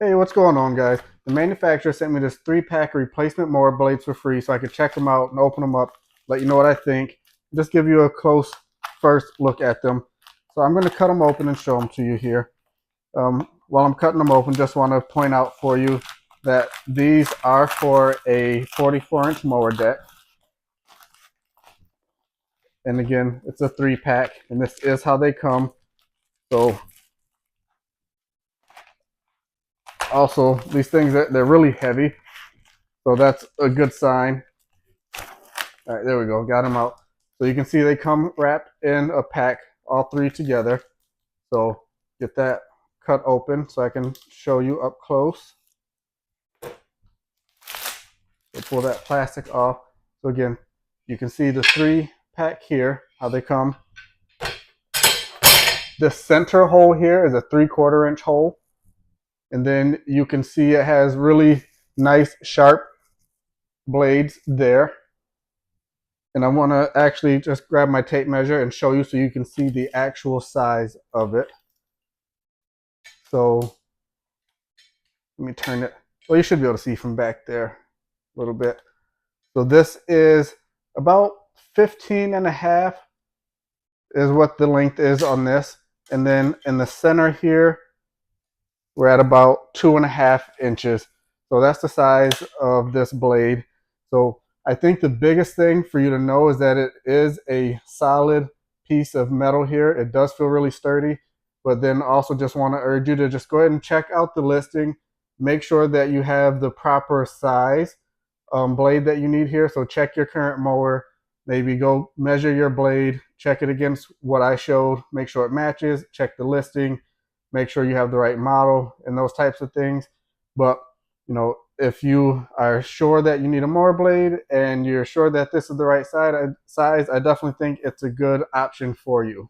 Hey, what's going on, guys? The manufacturer sent me this 3-pack replacement mower blades for free so I could check them out and open them up, let you know what I think, just give you a close first look at them. So I'm going to cut them open and show them to you here. While I'm cutting them open, just want to point out for you that these are for a 44-inch mower deck. And again, it's a 3-pack, and this is how they come. So also, these things, they're really heavy, so that's a good sign. All right, there we go. Got them out. So you can see they come wrapped in a pack, all three together. So get that cut open so I can show you up close. So pull that plastic off. So again, you can see the 3-pack here, how they come. The center hole here is a 3/4 inch hole. And then you can see it has really nice sharp blades there. And I want to actually just grab my tape measure and show you so you can see the actual size of it. So let me turn it. Well, you should be able to see from back there a little bit. So this is about 15.5 is what the length is on this. And then in the center here, we're at about 2.5 inches. So that's the size of this blade. So I think the biggest thing for you to know is that it is a solid piece of metal here. It does feel really sturdy, but then also just want to urge you to just go ahead and check out the listing. Make sure that you have the proper size blade that you need here. So check your current mower, maybe go measure your blade, check it against what I showed, make sure it matches, check the listing, make sure you have the right model and those types of things. But if you are sure that you need a mower blade and you're sure that this is the right size, I definitely think it's a good option for you.